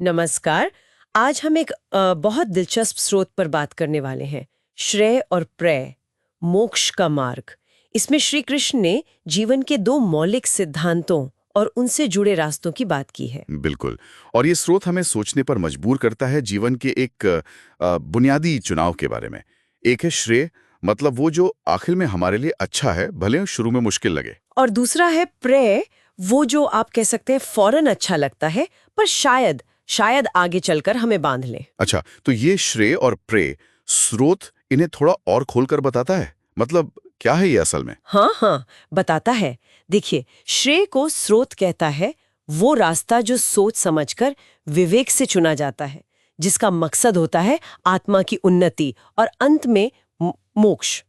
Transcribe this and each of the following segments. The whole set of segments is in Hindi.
नमस्कार। आज हम एक बहुत दिलचस्प स्रोत पर बात करने वाले हैं, श्रेय और प्रेय, मोक्ष का मार्ग। इसमें श्री कृष्ण ने जीवन के दो मौलिक सिद्धांतों और उनसे जुड़े रास्तों की बात की है। बिल्कुल। और ये स्रोत हमें सोचने पर मजबूर करता है जीवन के एक बुनियादी चुनाव के बारे में। एक है श्रेय, मतलब वो जो आखिर में हमारे लिए अच्छा है, भले शुरू में मुश्किल लगे। और दूसरा है प्रेय, वो जो आप कह सकते हैं फौरन अच्छा लगता है, पर शायद आगे चलकर हमें बांध ले। अच्छा, तो ये श्रेय और प्रेय स्रोत इन्हें थोड़ा और खोलकर बताता है, मतलब क्या है ये असल में? हाँ, बताता है। देखिए, श्रेय को स्रोत कहता है वो रास्ता जो सोच समझकर विवेक से चुना जाता है, जिसका मकसद होता है आत्मा की उन्नति और अंत में मोक्ष।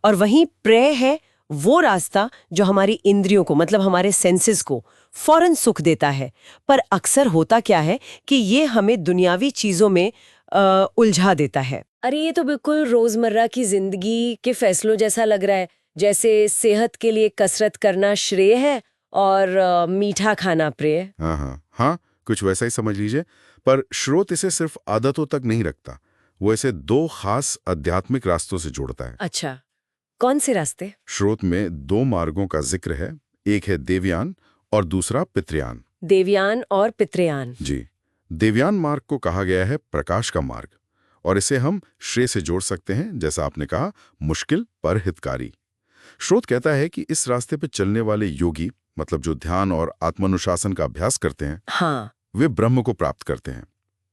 और वहीं प्रेय है वो रास्ता जो हमारी इंद्रियों को, मतलब हमारे सेंसेस को फौरन सुख देता है, पर अक्सर होता क्या है कि ये हमें दुनियावी चीजों में उलझा देता है। अरे ये तो बिल्कुल रोजमर्रा की जिंदगी के फैसलों जैसा लग रहा है, जैसे सेहत के लिए कसरत करना श्रेय है और मीठा खाना प्रेय। हाँ, कुछ वैसा ही समझ लीजिए। पर स्रोत इसे सिर्फ आदतों तक नहीं रखता, वो इसे दो खास आध्यात्मिक रास्तों से जोड़ता है। अच्छा, कौन से रास्ते? स्रोत में दो मार्गों का जिक्र है, एक है देवयान और दूसरा पितृयान। देवयान और पितृयान। जी, देवयान मार्ग को कहा गया है प्रकाश का मार्ग, और इसे हम श्रेय से जोड़ सकते हैं, जैसा आपने कहा, मुश्किल पर हितकारी। स्रोत कहता है कि इस रास्ते पर चलने वाले योगी, मतलब जो ध्यान और आत्मानुशासन का अभ्यास करते हैं, हाँ, वे ब्रह्म को प्राप्त करते हैं,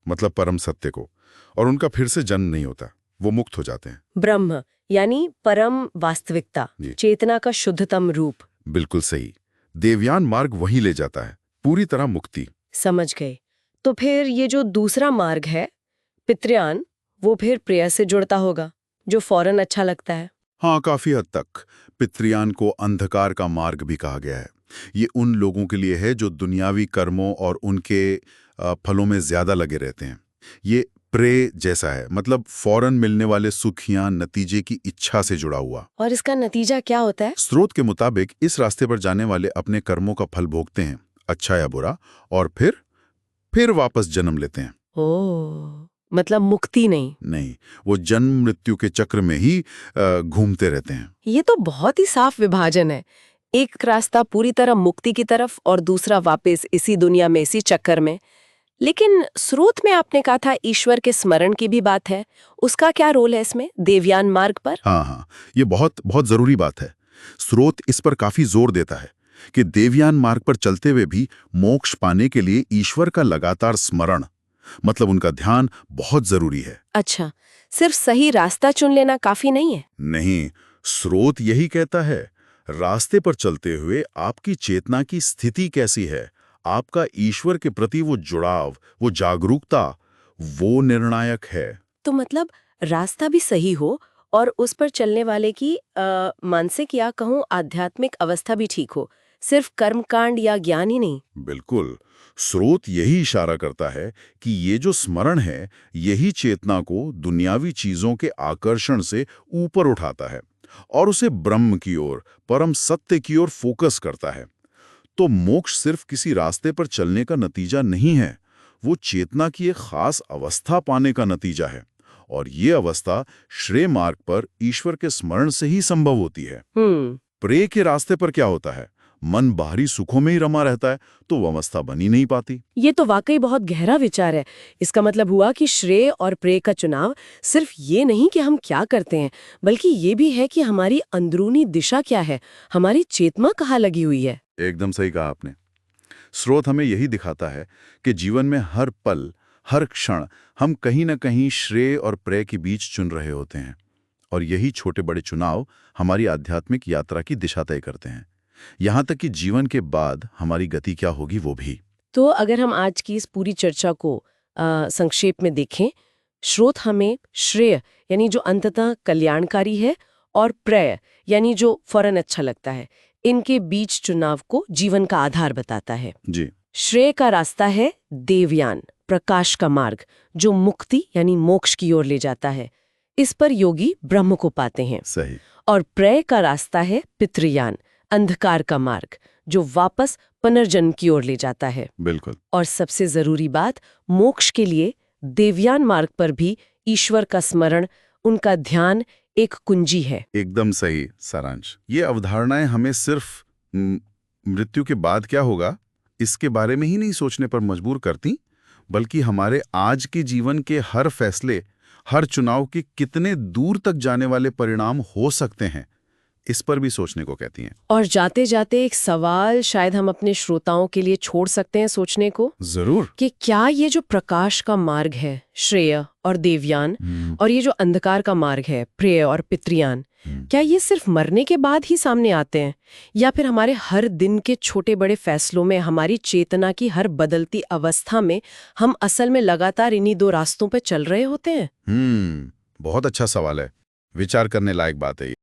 मतलब परम सत्य को, और उनका फिर से जन्म नहीं होता, वो मुक्त हो जाते हैं। ब्रह्म यानी परम वास्तविकता, चेतना का शुद्धतम रूप। बिल्कुल सही। देवयान मार्ग वहीं ले जाता है, पूरी तरह मुक्ति। समझ गए। तो फिर ये जो दूसरा मार्ग है पितृयान, वो फिर प्रेय से जुड़ता होगा, जो फौरन अच्छा लगता है। हाँ, काफी हद तक। पितृयान को अंधकार का मार्ग भी कहा गया है। ये उन लोगों के लिए है जो दुनियावी कर्मों और उनके फलों में ज्यादा लगे रहते हैं। ये प्रेय जैसा है, मतलब फौरन मिलने वाले सुख या नतीजे की इच्छा से जुड़ा हुआ। और इसका नतीजा क्या होता है? स्रोत के मुताबिक इस रास्ते पर जाने वाले अपने कर्मों का फल भोगते हैं, अच्छा या बुरा, और फिर वापस जन्म लेते हैं। ओह, मतलब मुक्ति नहीं, वो जन्म मृत्यु के चक्र में ही घूमते रहते हैं। ये तो बहुत ही साफ विभाजन है। एक रास्ता पूरी तरह मुक्ति की तरफ और दूसरा वापस इसी दुनिया में, इसी चक्कर में। लेकिन स्रोत में आपने कहा था ईश्वर के स्मरण की भी बात है, उसका क्या रोल है इसमें, देवयान मार्ग पर? हाँ, ये बहुत बहुत जरूरी बात है। स्रोत इस पर काफी जोर देता है कि देवयान मार्ग पर चलते हुए भी मोक्ष पाने के लिए ईश्वर का लगातार स्मरण, मतलब उनका ध्यान, बहुत जरूरी है। अच्छा, सिर्फ सही रास्ता चुन लेना काफी नहीं है? नहीं, स्रोत यही कहता है, रास्ते पर चलते हुए आपकी चेतना की स्थिति कैसी है, आपका ईश्वर के प्रति वो जुड़ाव, वो जागरूकता, वो निर्णायक है। तो मतलब रास्ता भी सही हो और उस पर चलने वाले की मानसिक या कहूँ आध्यात्मिक अवस्था भी ठीक हो, सिर्फ कर्मकांड या ज्ञान ही नहीं। बिल्कुल। स्रोत यही इशारा करता है कि ये जो स्मरण है, यही चेतना को दुनियावी चीजों के आकर्षण से ऊपर उठाता है और उसे ब्रह्म की ओर, परम सत्य की ओर फोकस करता है। तो मोक्ष सिर्फ किसी रास्ते पर चलने का नतीजा नहीं है, वो चेतना की एक खास अवस्था पाने का नतीजा है, और ये अवस्था श्रेय मार्ग पर ईश्वर के स्मरण से ही संभव होती है। प्रेय के रास्ते पर क्या होता है, मन बाहरी सुखों में ही रमा रहता है, तो वो अवस्था बनी नहीं पाती। ये तो वाकई बहुत गहरा विचार है। इसका मतलब हुआ कि श्रेय और प्रेय का चुनाव सिर्फ ये नहीं कि हम क्या करते हैं, बल्कि ये भी है कि हमारी अंदरूनी दिशा क्या है, हमारी चेतना कहाँ लगी हुई है। एकदम सही कहा आपने। स्रोत हमें यही दिखाता है कि जीवन में हर पल, हर क्षण हम कहीं न कहीं श्रेय और प्रेय के बीच चुन रहे होते हैं, और यही छोटे बड़े चुनाव हमारी आध्यात्मिक यात्रा की दिशा तय करते हैं, यहाँ तक कि जीवन के बाद हमारी गति क्या होगी वो भी। तो अगर हम आज की इस पूरी चर्चा को संक्षेप में देखें, स्रोत हमें श्रेय यानी जो अंततः कल्याणकारी है और प्रेय यानी जो फौरन अच्छा लगता है, इनके बीच चुनाव को जीवन का आधार बताता है। जी, श्रेय का रास्ता है देवयान, प्रकाश का मार्ग, जो मुक्ति यानी मोक्ष की ओर ले जाता है। इस पर योगी ब्रह्म को पाते हैं। सही। और प्रेय का रास्ता है पितृयान, अंधकार का मार्ग, जो वापस पुनर्जन्म की ओर ले जाता है। बिल्कुल। और सबसे जरूरी बात, मोक्ष के लिए देवयान मार्ग पर भी ईश्वर का स्मरण, उनका ध्यान एक कुंजी है। एकदम सही सारांश। ये अवधारणाएं हमें सिर्फ मृत्यु के बाद क्या होगा इसके बारे में ही नहीं सोचने पर मजबूर करती, बल्कि हमारे आज के जीवन के हर फैसले, हर चुनाव के कितने दूर तक जाने वाले परिणाम हो सकते हैं, इस पर भी सोचने को कहती हैं। और जाते जाते एक सवाल शायद हम अपने श्रोताओं के लिए छोड़ सकते हैं सोचने को, जरूर, कि क्या ये जो प्रकाश का मार्ग है, श्रेय और देवयान, और ये जो अंधकार का मार्ग है, प्रेय और पितृयान, क्या ये सिर्फ मरने के बाद ही सामने आते हैं, या फिर हमारे हर दिन के छोटे बड़े फैसलों में, हमारी चेतना की हर बदलती अवस्था में हम असल में लगातार इन्हीं दो रास्तों पर चल रहे होते हैं? बहुत अच्छा सवाल है, विचार करने लायक बात है ये।